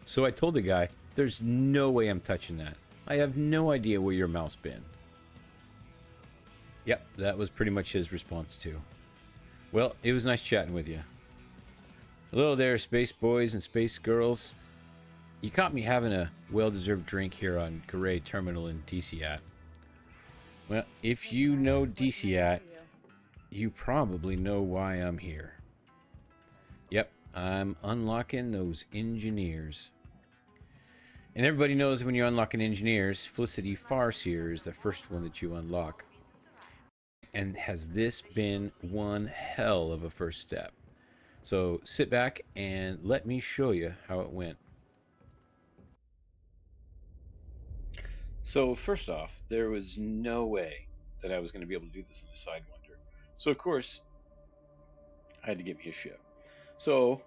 So I told the guy, there's no way I'm touching that. I have no idea where your mouse been. Yep, that was pretty much his response too. Well, it was nice chatting with you. Hello there, space boys and space girls. You caught me having a well-deserved drink here on Garay Terminal in DCAT. Well, if you know DCAT, you probably know why I'm here. Yep, I'm unlocking those engineers. And everybody knows when you're unlocking engineers, Felicity Farseer is the first one that you unlock. And has this been one hell of a first step? So sit back and let me show you how it went. So first off, there was no way that I was going to be able to do this in a Sidewinder. So of course, I had to get me a ship. So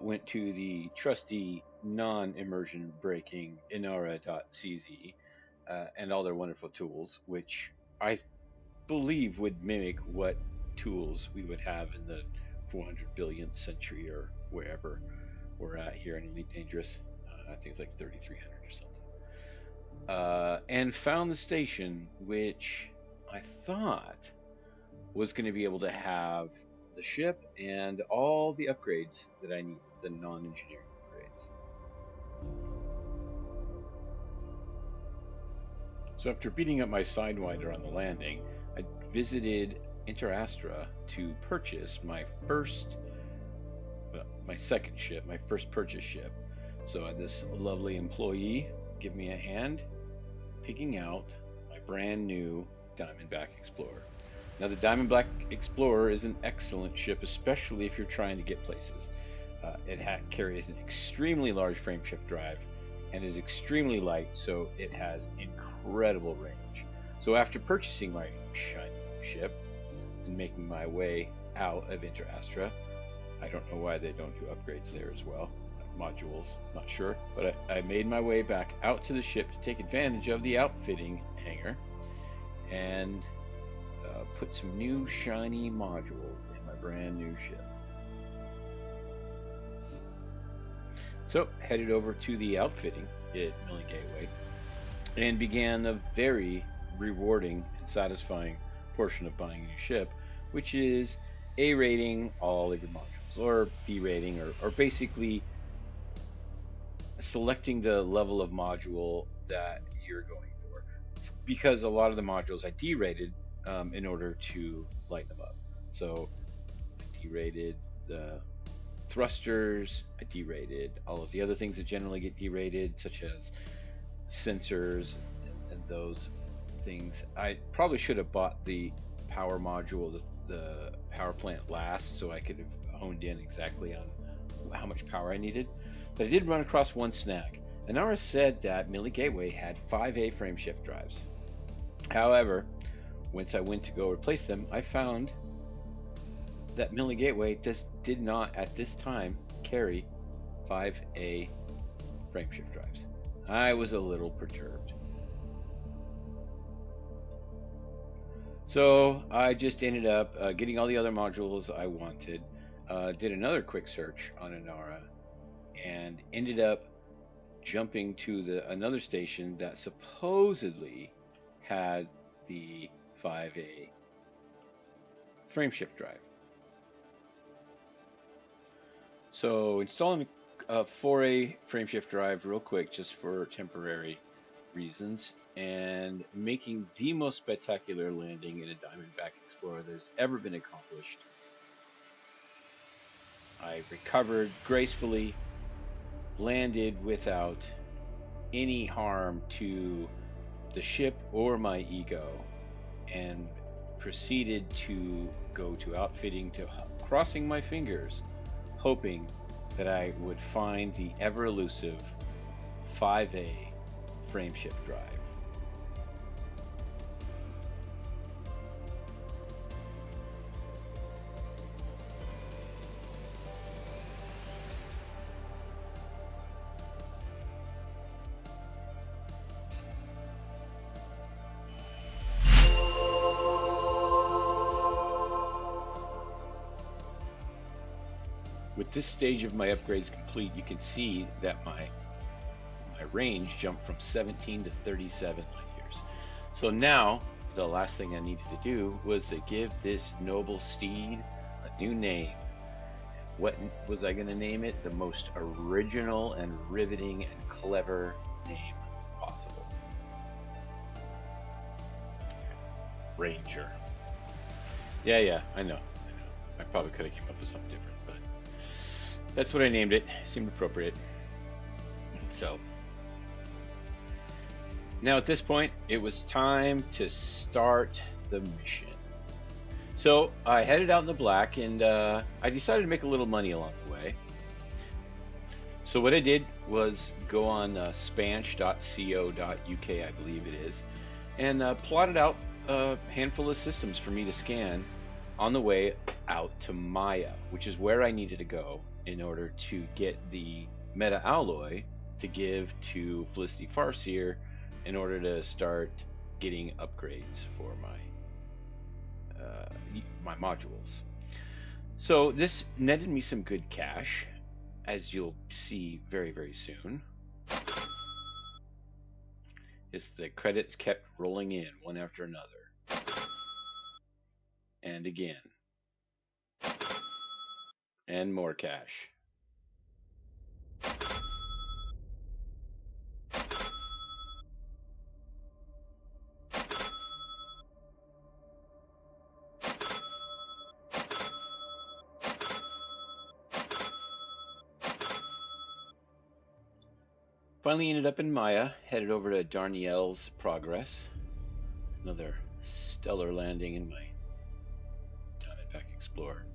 went to the trusty non-immersion breaking Inara.cz and all their wonderful tools, which I believe would mimic what tools we would have in the 400 billionth century or wherever we're at here in Elite Dangerous. I think it's like 3300 or something. And found the station, which I thought was going to be able to have the ship and all the upgrades that I need, the non-engineering upgrades. So after beating up my Sidewinder on the landing, I visited Interastra to purchase my second ship, my first purchase ship. So I had this lovely employee give me a hand picking out my brand new Diamondback Explorer. Now the Diamondback Explorer is an excellent ship, especially if you're trying to get places. It carries an extremely large frameshift drive and is extremely light, so it has incredible range. So after purchasing my shiny ship and making my way out of Interastra, I don't know why they don't do upgrades there as well. Modules, not sure. But I made my way back out to the ship to take advantage of the outfitting hangar and put some new shiny modules in my brand new ship. So headed over to the outfitting at Millie Gateway and began a very rewarding and satisfying portion of buying a new ship, which is A rating all of your modules, or B rating, or basically selecting the level of module that you're going for, because a lot of the modules I D-rated in order to lighten them up. So I D-rated the thrusters, I D-rated all of the other things that generally get D-rated, such as sensors and those things. I probably should have bought the power module, the power plant last, so I could have honed in exactly on how much power I needed. But I did run across one snag. Inara said that Millie Gateway had 5A frameshift drives. However, once I went to go replace them, I found that Millie Gateway did not at this time carry 5A frameshift drives. I was a little perturbed. So I just ended up getting all the other modules I wanted, did another quick search on Inara, and ended up jumping to another station that supposedly had the 5A frameshift drive. So installing a 4A frameshift drive real quick, just for temporary reasons, and making the most spectacular landing in a Diamondback Explorer that has ever been accomplished. I recovered gracefully, landed without any harm to the ship or my ego, and proceeded to go to outfitting, to crossing my fingers, hoping that I would find the ever elusive 5A frameshift drive. with this stage of my upgrades complete, you can see that my range jumped from 17 to 37 light years. So now, the last thing I needed to do was to give this noble steed a new name. What was I going to name it? The most original and riveting and clever name possible. Ranger. Yeah, I know. I probably could have came up with something different, but that's what I named it. Seemed appropriate. So now at this point, it was time to start the mission. So I headed out in the black, and I decided to make a little money along the way. So what I did was go on spanch.co.uk, I believe it is, and plotted out a handful of systems for me to scan on the way out to Maya, which is where I needed to go in order to get the meta alloy to give to Felicity Farseer in order to start getting upgrades for my modules. So this netted me some good cash, as you'll see very, very soon. As the credits kept rolling in one after another. And again. And more cash. Finally ended up in Maya, headed over to Darnielle's Progress. Another stellar landing in my Diamondback Explorer.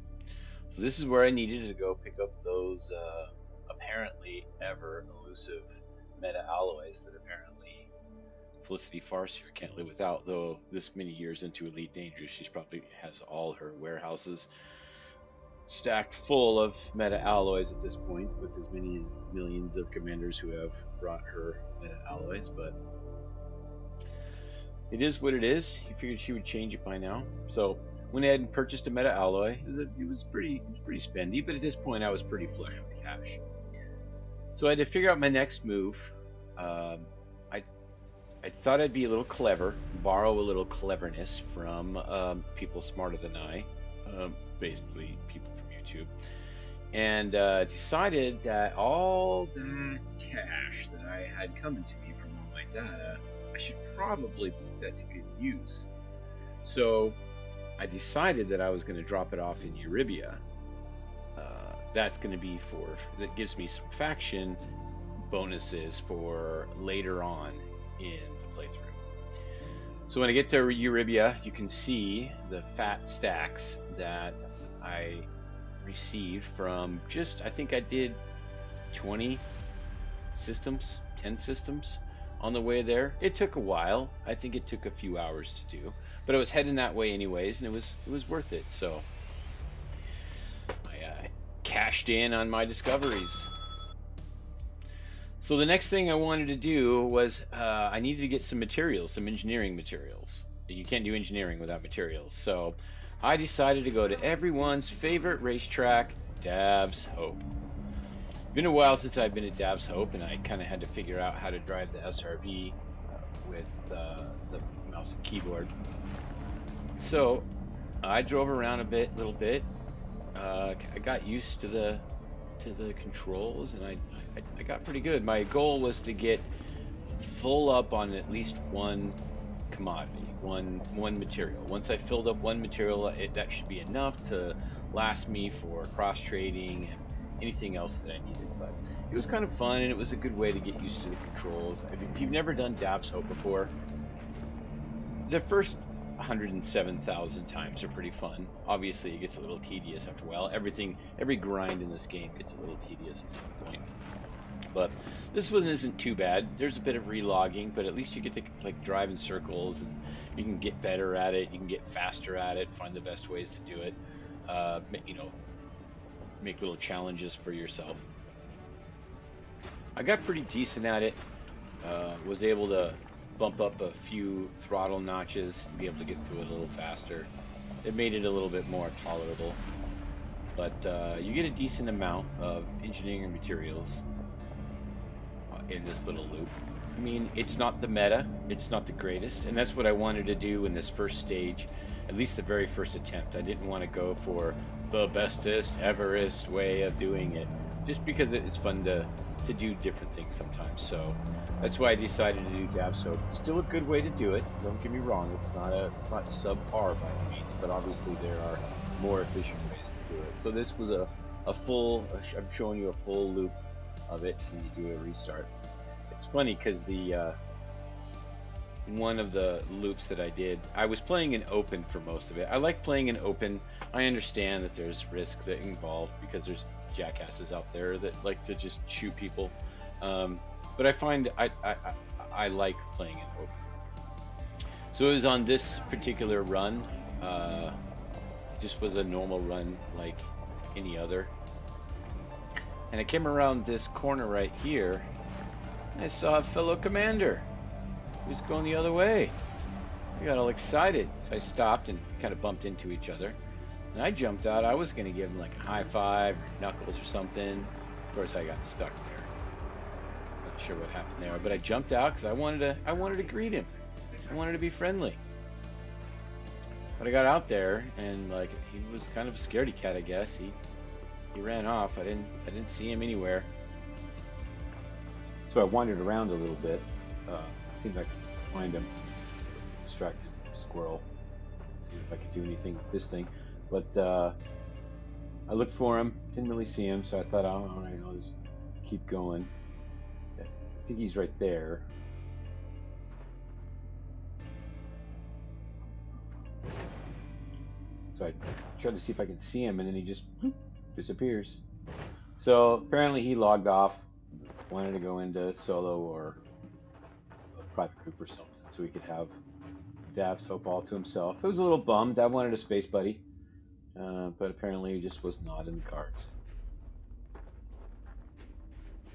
So this is where I needed to go pick up those apparently ever elusive meta alloys that apparently Felicity Farseer can't live without, though this many years into Elite Dangerous, she probably has all her warehouses stacked full of meta alloys at this point, with as many as millions of commanders who have brought her meta alloys. But it is what it is. You figured she would change it by now. So went ahead and purchased a meta alloy. It was pretty spendy, but at this point I was pretty flush with cash. So I had to figure out my next move. I thought I'd be a little clever, borrow a little cleverness from people smarter than I, basically people from YouTube, and decided that all that cash that I had coming to me from all my data, I should probably put that to good use. So I decided that I was going to drop it off in Euribia. That's going to be that gives me some faction bonuses for later on in the playthrough. So when I get to Euribia, you can see the fat stacks that I received from I think I did 20 systems, 10 systems on the way there. It took a while. I think it took a few hours to do, but I was heading that way anyways, and it was worth it. So I cashed in on my discoveries. So the next thing I wanted to do was I needed to get some materials, some engineering materials. You can't do engineering without materials. So I decided to go to everyone's favorite racetrack, Dab's Hope. It's been a while since I've been at Dab's Hope, and I kind of had to figure out how to drive the SRV with the mouse and keyboard. So I drove around a little bit. I got used to the controls, and I got pretty good. My goal was to get full up on at least one commodity, one material. Once I filled up one material, that should be enough to last me for cross trading and anything else that I needed. But it was kind of fun, and it was a good way to get used to the controls. If you've never done Dab's Hope before, the first 107,000 times are pretty fun. Obviously it gets a little tedious after a while. Every grind in this game gets a little tedious at some point, but this one isn't too bad. There's a bit of relogging, but at least you get to like drive in circles, and you can get better at it, you can get faster at it, find the best ways to do it. Make little challenges for yourself. I got pretty decent at it. Was able to bump up a few throttle notches and be able to get through it a little faster. It made it a little bit more tolerable. but you get a decent amount of engineering materials in this little loop. I mean, it's not the meta, it's not the greatest, and that's what I wanted to do in this first stage, at least the very first attempt. I didn't want to go for the bestest, everest way of doing it, just because it's fun to do different things sometimes. So that's why I decided to do dab soap. It's still a good way to do it. Don't get me wrong. It's not subpar by any means, but obviously there are more efficient ways to do it. So this was a full. I'm showing you a full loop of it when you do a restart. It's funny because the one of the loops that I did, I was playing in open for most of it. I like playing in open. I understand that there's risk that involved because there's jackasses out there that like to just shoot people, but I find I like playing in open. So it was on this particular run, just was a normal run like any other, and I came around this corner right here and I saw a fellow commander who was going the other way. I got all excited, so I stopped and kind of bumped into each other. And I jumped out. I was going to give him like a high five or knuckles or something. Of course, I got stuck there. Not sure what happened there, but I jumped out because I wanted to greet him. I wanted to be friendly. But I got out there and like he was kind of a scaredy cat, I guess. He ran off. I didn't see him anywhere. So I wandered around a little bit. Seems like I could find him. Distracted squirrel. See if I could do anything with this thing. But I looked for him, didn't really see him, so I thought, oh, all right, I'll just keep going. I think he's right there. So I tried to see if I can see him, and then he just disappears. So apparently he logged off, wanted to go into solo or a private group or something, so he could have dab soap all to himself. I was a little bummed. I wanted a space buddy. But apparently it just was not in the cards.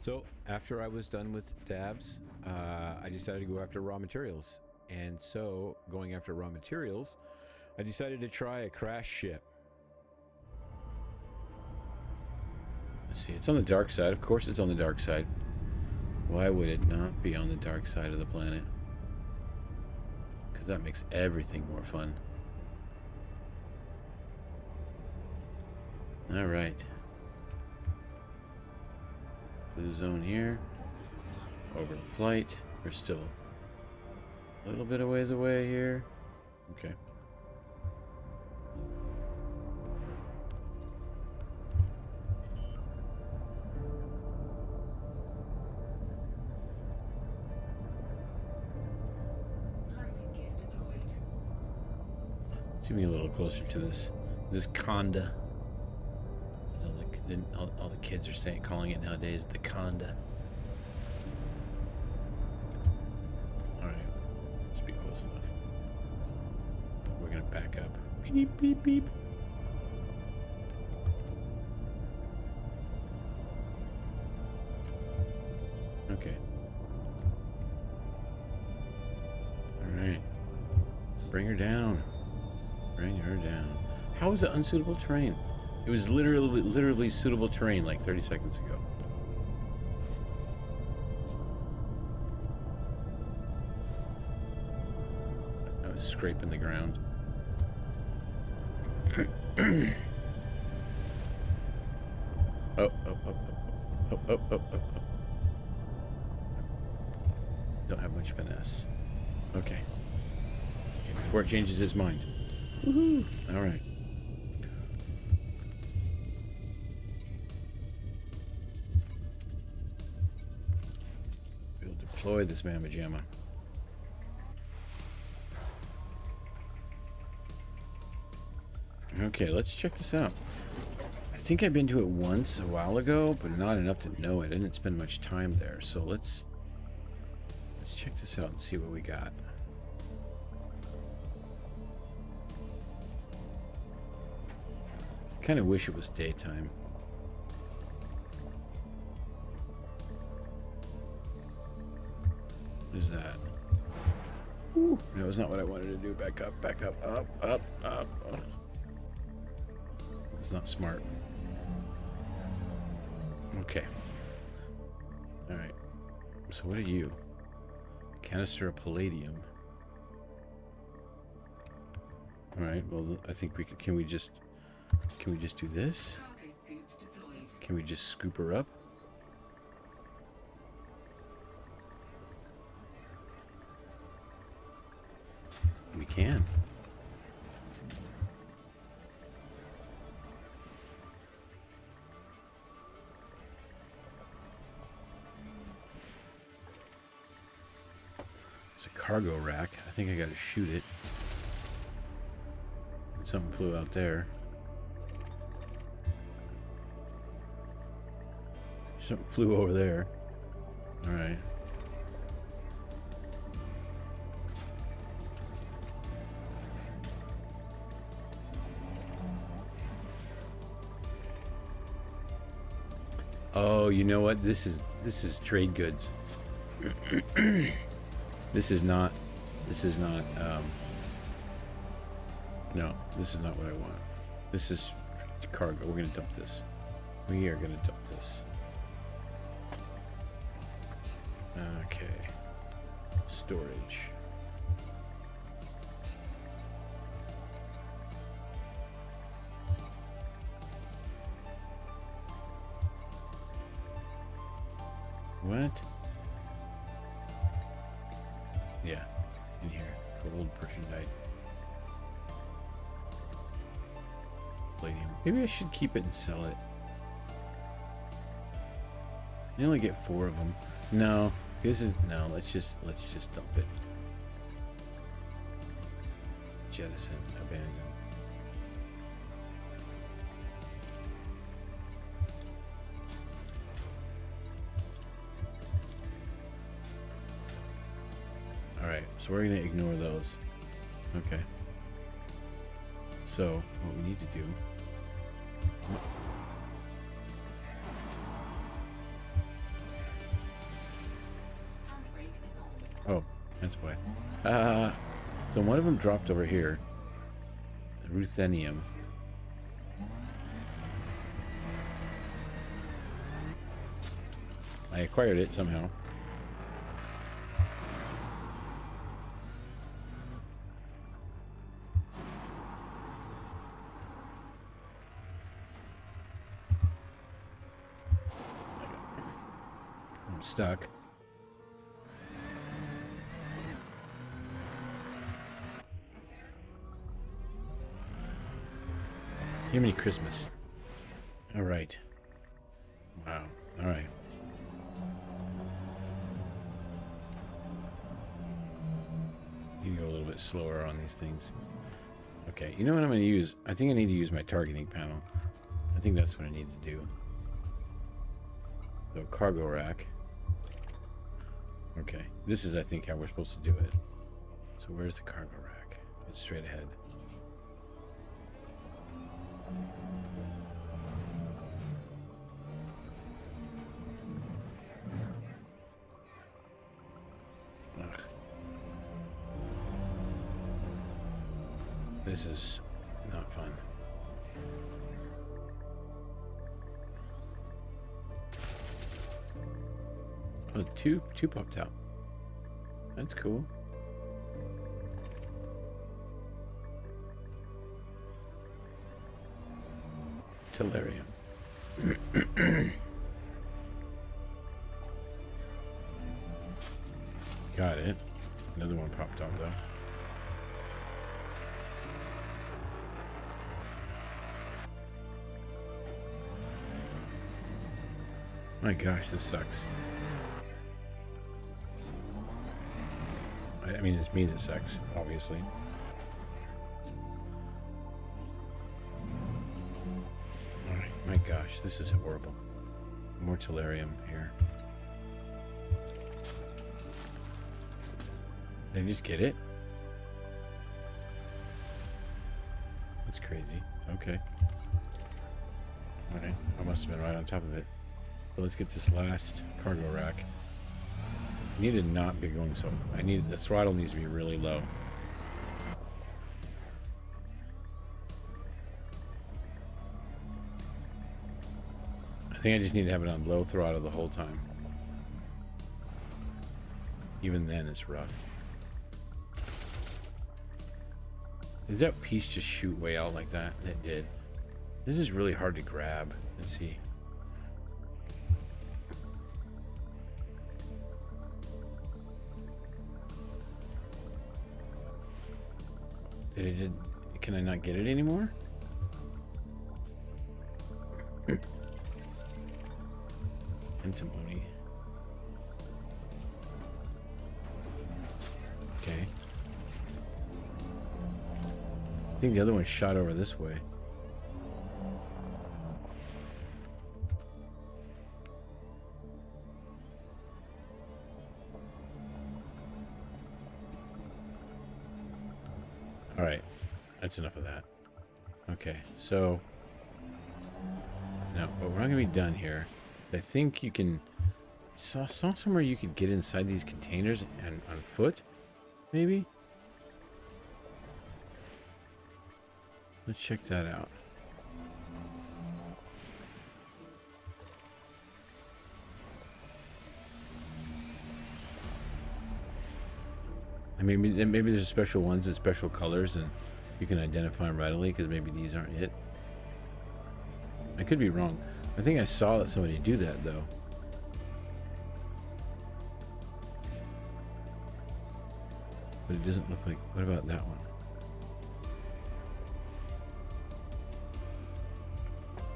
So after I was done with dabs, I decided to go after raw materials. And so going after raw materials, I decided to try a crash ship. Let's see, it's on the dark side. Of course it's on the dark side. Why would it not be on the dark side of the planet? Because that makes everything more fun. All right. Blue zone here. Over the flight. We're still a little bit of ways away here. Okay. Let's get a little closer to this conda. All the kids are calling it nowadays the conda. All right, let's be close enough. We're gonna back up. Beep beep beep. Okay. All right. Bring her down. Bring her down. How is it unsuitable terrain? It was literally suitable terrain like 30 seconds ago. I was scraping the ground. Oh. Don't have much finesse. Okay. Before it changes his mind. Woohoo! All right. We'll deploy this mamma jamma. Okay, let's check this out. I think I've been to it once a while ago, but not enough to know it. I didn't spend much time there, so let's check this out and see what we got. I kind of wish it was daytime. What is that? Ooh, that was not what I wanted to do. Back up, up. It's not smart. Okay. All right. So what are you? Canister of palladium. All right. Well, I think we could. Can we just do this? Can we just scoop her up? We can. It's a cargo rack. I think I gotta shoot it. And something flew out there. Something flew over there. Alright. Oh, you know what? This is trade goods. This is not no, this is not what I want. This is cargo. We're gonna dump this. We are gonna dump this. Okay. Storage. What? Yeah, in here. Old Persian knight. Palladium. Maybe I should keep it and sell it. You only get 4 of them. No, this is no. Let's just dump it. Jettison, abandon. Alright, so we're going to ignore those. Okay. So, what we need to do... Oh, that's why. So one of them dropped over here. Ruthenium. I acquired it somehow. I'm stuck. Give me Christmas. All right. Wow. All right. You can go a little bit slower on these things. Okay. You know what I'm going to use? I think I need to use my targeting panel. I think that's what I need to do. So cargo rack. Okay. This is, I think, how we're supposed to do it. So where's the cargo rack? It's straight ahead. Ugh. This is not fun. Oh, two popped out. That's cool. Tellurium. Got it. Another one popped out though. My gosh, this sucks. I mean, it's me that sucks, obviously. Alright, my gosh, this is horrible. More tellurium here. Did I just get it? That's crazy. Okay. Alright, I must have been right on top of it. So let's get this last cargo rack. I need to not be going so. The throttle needs to be really low. I I think I just need to have it on low throttle the whole time. Even then, it's rough. Did that piece just shoot way out like that? It did. This is really hard to grab. Let's see. Can I not get it anymore? Antimony. Okay. I think the other one shot over this way. All right, that's enough of that. Okay, so no, but we're not gonna be done here. I think you can. Saw somewhere you could get inside these containers and on foot, maybe. Let's check that out. And maybe there's special ones and special colors, and you can identify them readily because maybe these aren't it. I could be wrong. I think I saw that somebody do that though. But it doesn't look like. What about that one?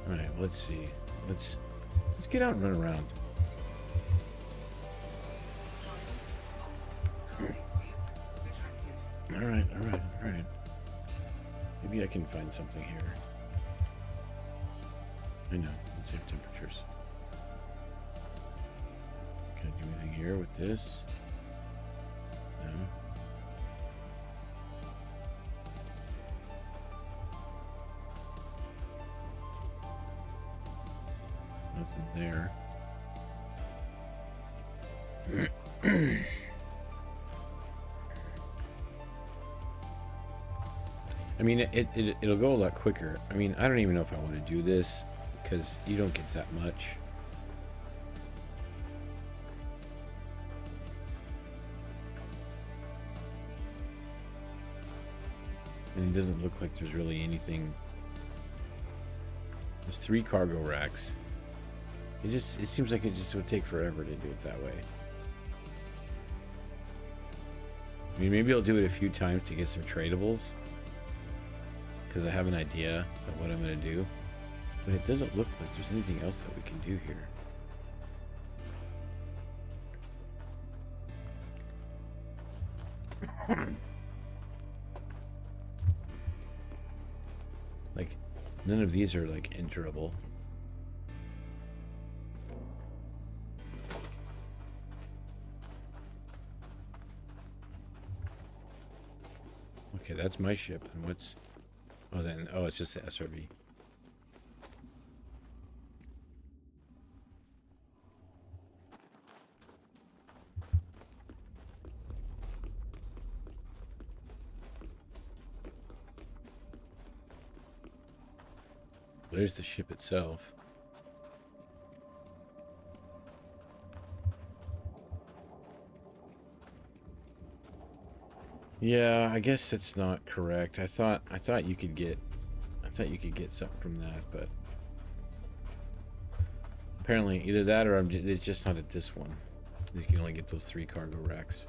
All right, let's see. Let's get out and run around. All right. Maybe I can find something here. I know. Let's save temperatures. Can I do anything here with this? No. Nothing there. I mean, it'll go a lot quicker. I mean, I don't even know if I want to do this because you don't get that much. And it doesn't look like there's really anything. There's 3 cargo racks. It seems like it just would take forever to do it that way. I mean, maybe I'll do it a few times to get some tradables, because I have an idea of what I'm going to do. But it doesn't look like there's anything else that we can do here. Like, none of these are, like, enterable. Okay, that's my ship. And what's... Oh, then... Oh, it's just the SRV. There's the ship itself. Yeah, I guess it's not correct. I thought you could get something from that, but apparently either that or it's just not at this one. You can only get those 3 cargo racks.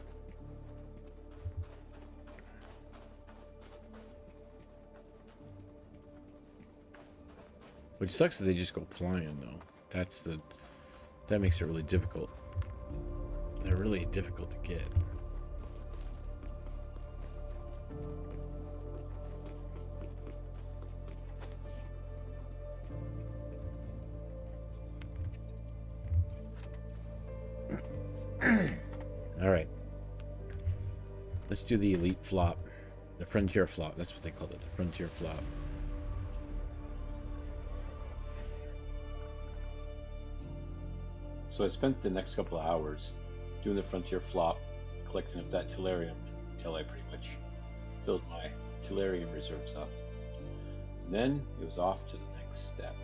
Which sucks that they just go flying though. That makes it really difficult. They're really difficult to get. All right. Let's do the elite flop. The frontier flop. That's what they called it. The frontier flop. So I spent the next couple of hours doing the frontier flop, collecting up that tellurium until I pretty much filled my tellurium reserves up. And then it was off to the next step.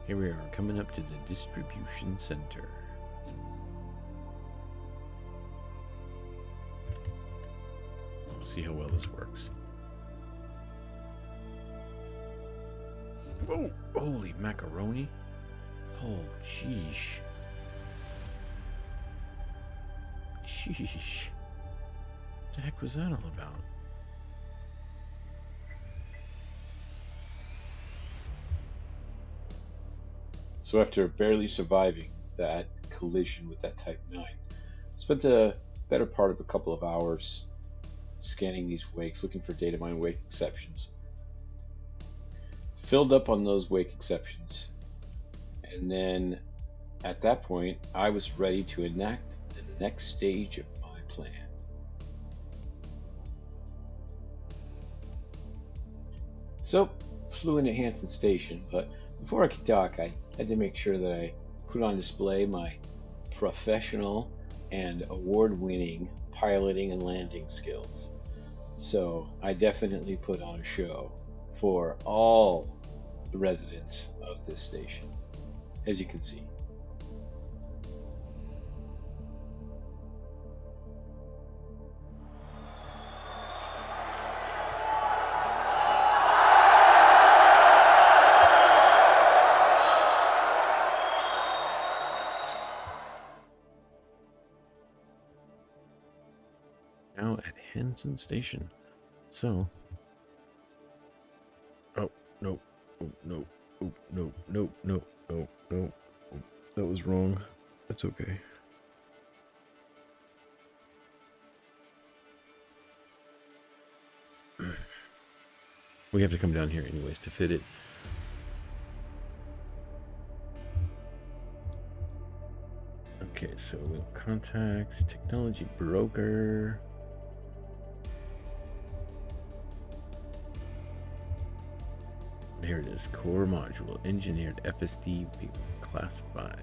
Here we are, coming up to the distribution center. We'll see how well this works. Oh, holy macaroni. Oh, sheesh. Sheesh. What the heck was that all about? So after barely surviving that collision with that Type 9, spent the better part of a couple of hours scanning these wakes, looking for data mine wake exceptions. Filled up on those wake exceptions, and then at that point, I was ready to enact the next stage of my plan. So, flew into Hanson Station, but before I could dock, I had to make sure that I put on display my professional and award-winning piloting and landing skills. So I definitely put on a show for all the residents of this station, as you can see. Now at Hanson Station. So. Oh, no. Oh, no. Oh, no. No. No. No. No. Oh, that was wrong. That's okay. We have to come down here anyways to fit it. Okay, so little contacts, technology broker. There it is, core module, engineered FSD, class 5.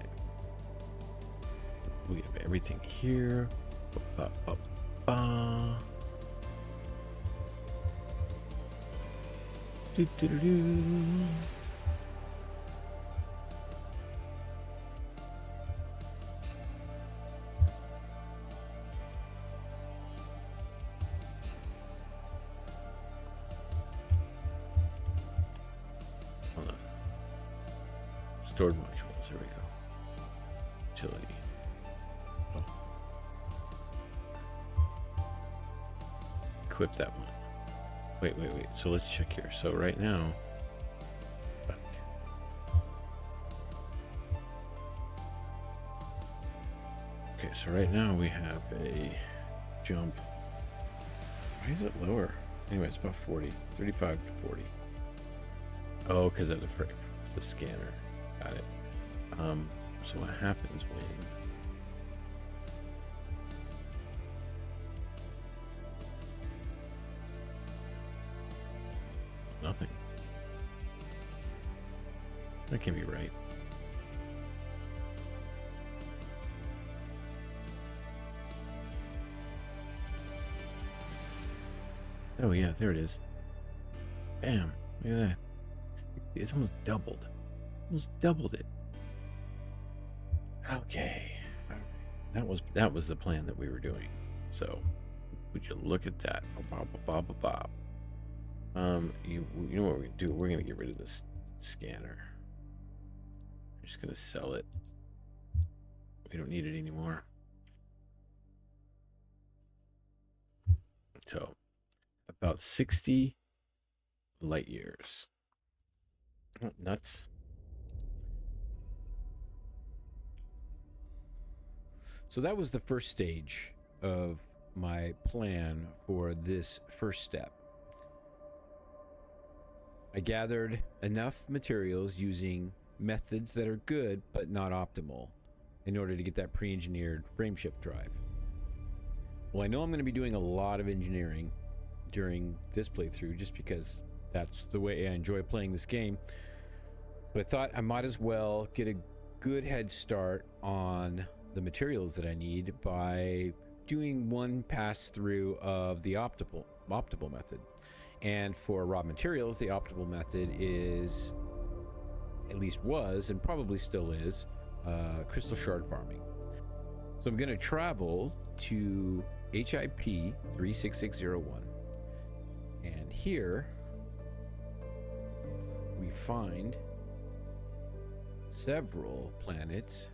We have everything here. Ba, ba, ba. Do, do, do, do. Stored modules, there we go. Utility. Oh. Equip that one. Wait. So let's check here. So right now, okay, so right now we have a jump. Why is it lower? Anyway, it's about 40, 35 to 40. Oh, because of the frame. It's the scanner. Got it. So what happens when nothing? That can't be right. Oh yeah, there it is. Bam! Look at that. It's almost doubled. Almost doubled it. Okay. That was the plan that we were doing. So, would you look at that? You know what we're gonna do? We're gonna get rid of this scanner. We're just gonna sell it. We don't need it anymore. So, about 60 light years. Oh, nuts. So that was the first stage of my plan for this first step. I gathered enough materials using methods that are good but not optimal in order to get that pre-engineered frameshift drive. Well, I know I'm going to be doing a lot of engineering during this playthrough just because that's the way I enjoy playing this game. So I thought I might as well get a good head start on the materials that I need by doing one pass through of the optimal method. And for raw materials, the optimal method is at least was, and probably still is, crystal shard farming. So I'm going to travel to HIP 36601, and here we find several planets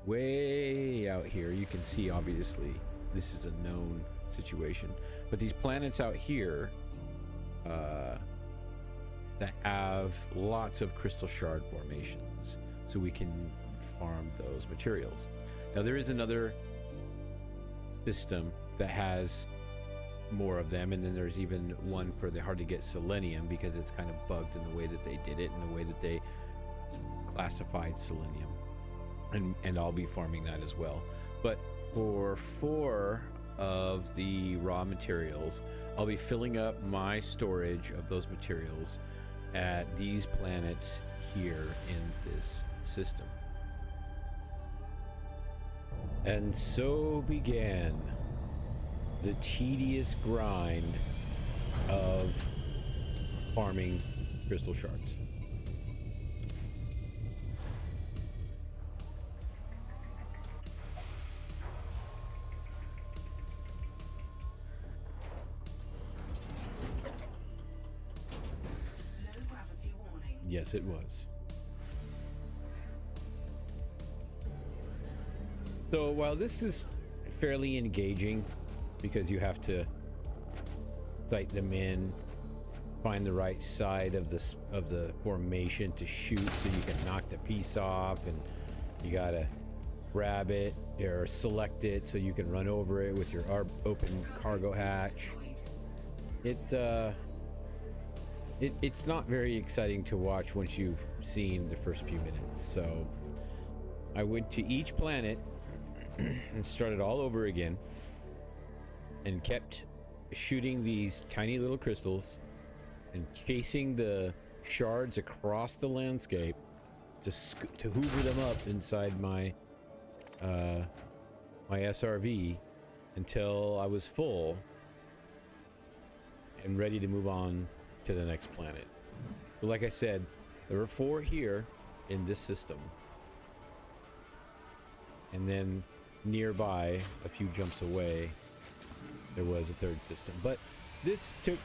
way out here. You can see, obviously, this is a known situation, but these planets out here that have lots of crystal shard formations, so we can farm those materials. Now there is another system that has more of them, and then there's even one for the hard to get selenium, because it's kind of bugged in the way that they did it, and the way that they classified selenium, and I'll be farming that as well. But for 4 of the raw materials, I'll be filling up my storage of those materials at these planets here in this system. And so began the tedious grind of farming crystal shards. Yes, it was. So while this is fairly engaging, because you have to sight them in, find the right side of the formation to shoot so you can knock the piece off, and you gotta grab it or select it so you can run over it with your open cargo hatch. It's not very exciting to watch once you've seen the first few minutes. So I went to each planet and started all over again, and kept shooting these tiny little crystals and chasing the shards across the landscape to hoover them up inside my my SRV until I was full and ready to move on to the next planet. But like I said, there were 4 here in this system, and then nearby, a few jumps away, there was a 3rd system. But this took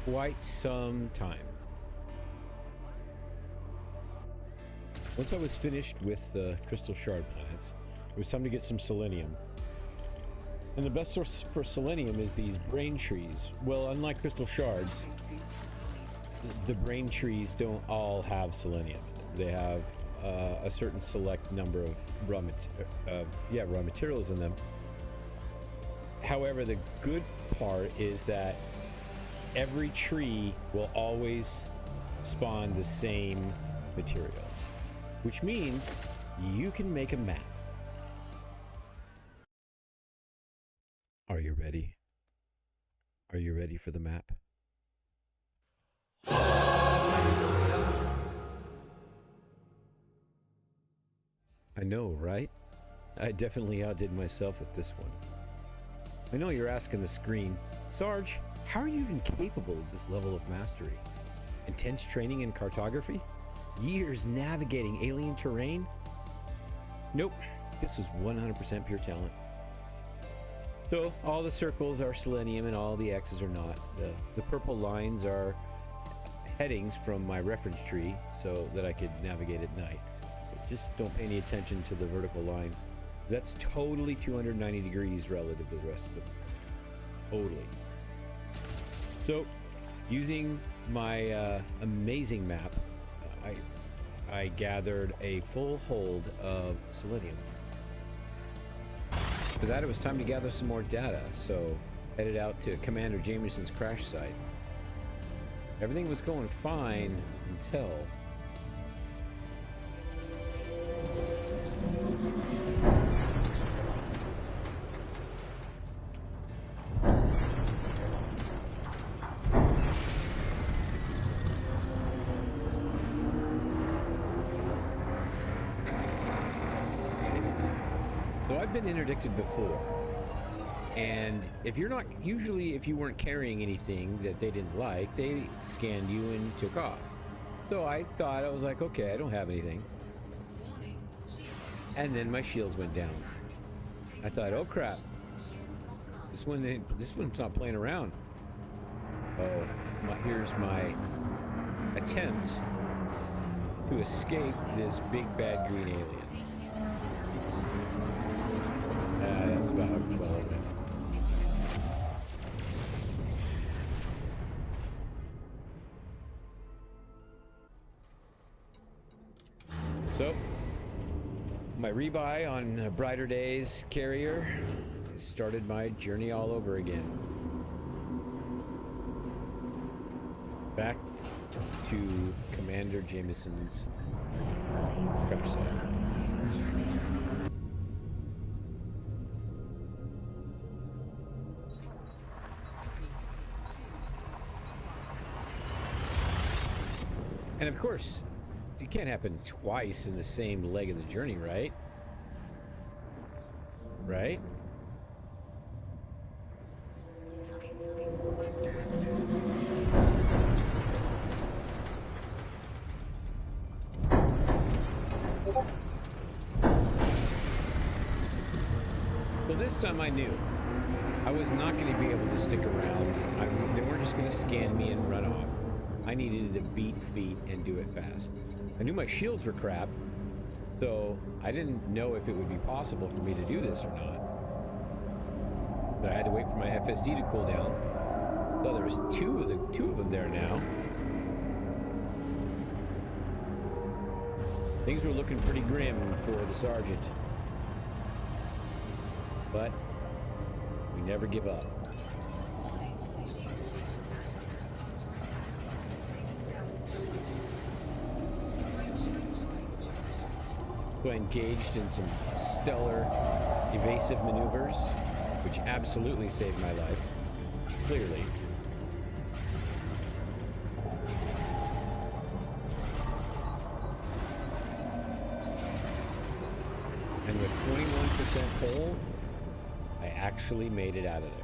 quite some time. Once I was finished with the crystal shard planets, it was time to get some selenium. And the best source for selenium is these brain trees. Well, unlike crystal shards, the brain trees don't all have selenium. They have a certain select number of raw materials in them. However, the good part is that every tree will always spawn the same material, which means you can make a map. Are you ready? Are you ready for the map? I know, right? I definitely outdid myself with this one. I know you're asking the screen, Sarge, how are you even capable of this level of mastery? Intense training in cartography? Years navigating alien terrain? Nope, this was 100% pure talent. So all the circles are selenium and all the X's are not. The purple lines are headings from my reference tree so that I could navigate at night. But just don't pay any attention to the vertical line. That's totally 290 degrees relative to the rest of it. Totally. So using my amazing map, I gathered a full hold of selenium. For that, it was time to gather some more data, so headed out to Commander Jameson's crash site. Everything was going fine until... So I've been interdicted before, and if you weren't carrying anything that they didn't like, they scanned you and took off. So I thought, I was like, okay, I don't have anything. And then my shields went down. I thought, oh crap. This one's not playing around. Oh, here's my attempt to escape this big bad green alien. That's about well of it. So, my rebuy on Brighter Days carrier started my journey all over again. Back to Commander Jameson's crash site. And of course, it can't happen twice in the same leg of the journey, right? Right? Well, this time I knew I was not going to be able to stick around. They weren't just going to scan me and run off. I needed to beat feet and do it fast. I knew my shields were crap, so I didn't know if it would be possible for me to do this or not. But I had to wait for my FSD to cool down. So there was two of them there now. Things were looking pretty grim for the sergeant. But we never give up. So I engaged in some stellar evasive maneuvers, which absolutely saved my life, clearly. And with 21% hull, I actually made it out of there.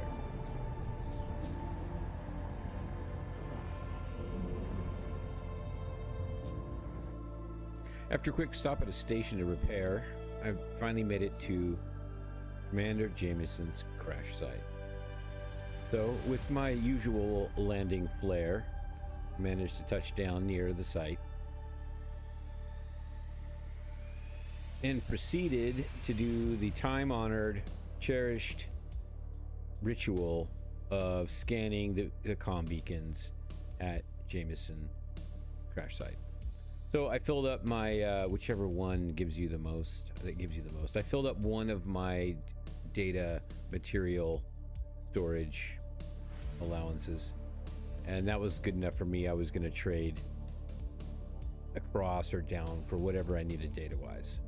After a quick stop at a station to repair, I finally made it to Commander Jameson's crash site. So, with my usual landing flare, I managed to touch down near the site and proceeded to do the time-honored, cherished ritual of scanning the comm beacons at Jameson crash site. So I filled up my whichever one gives you the most. I filled up one of my data material storage allowances, and that was good enough for me. I was going to trade across or down for whatever I needed data-wise.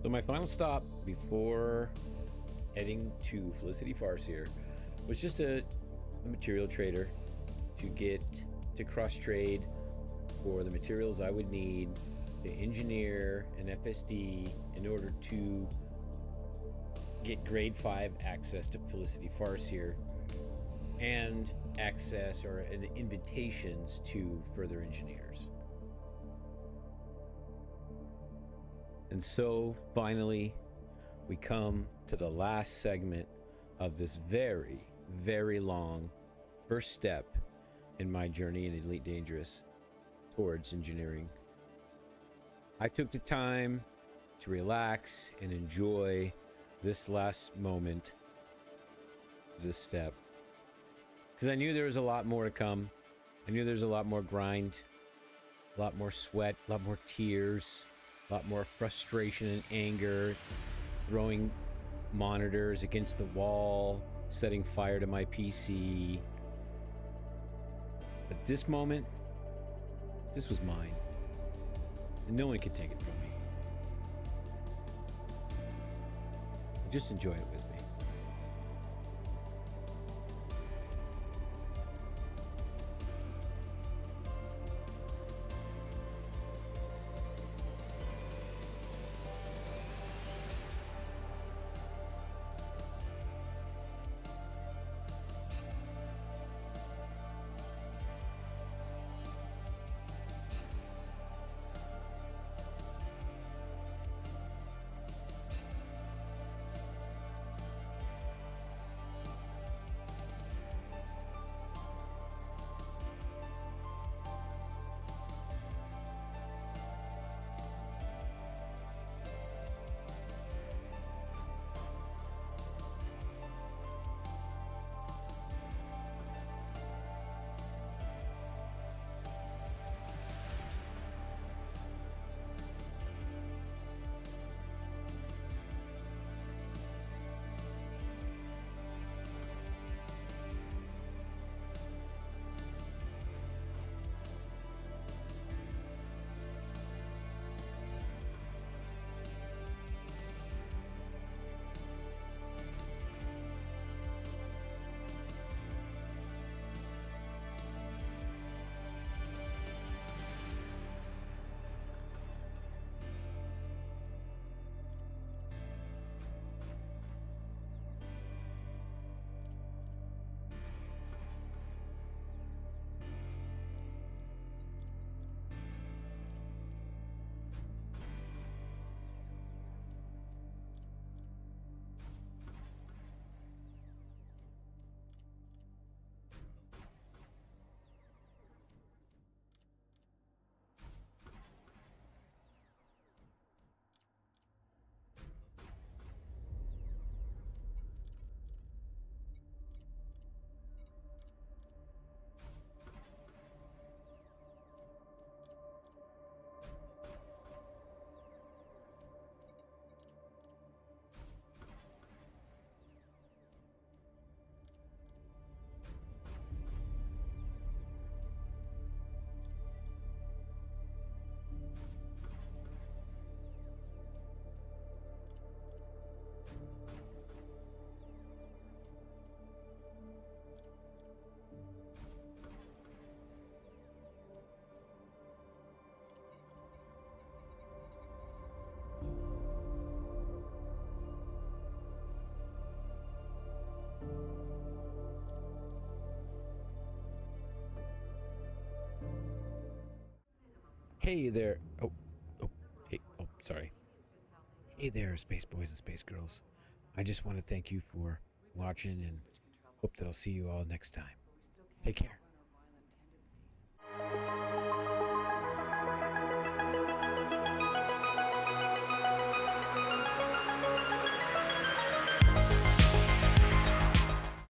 So my final stop before heading to Felicity Farseer was just a material trader to cross-trade for the materials I would need to engineer an FSD in order to get grade 5 access to Felicity Farseer and access or invitations to further engineers. And so finally we come to the last segment of this very, very long first step in my journey in Elite Dangerous towards engineering. I took the time to relax and enjoy this last moment, this step, because I knew there was a lot more to come. I knew there's a lot more grind, a lot more sweat, a lot more tears, a lot more frustration and anger, throwing monitors against the wall, setting fire to my PC. But this moment, this was mine, and no one could take it from me. Just enjoy it with me. Hey there. Sorry. Hey there, space boys and space girls. I just want to thank you for watching and hope that I'll see you all next time. Take care.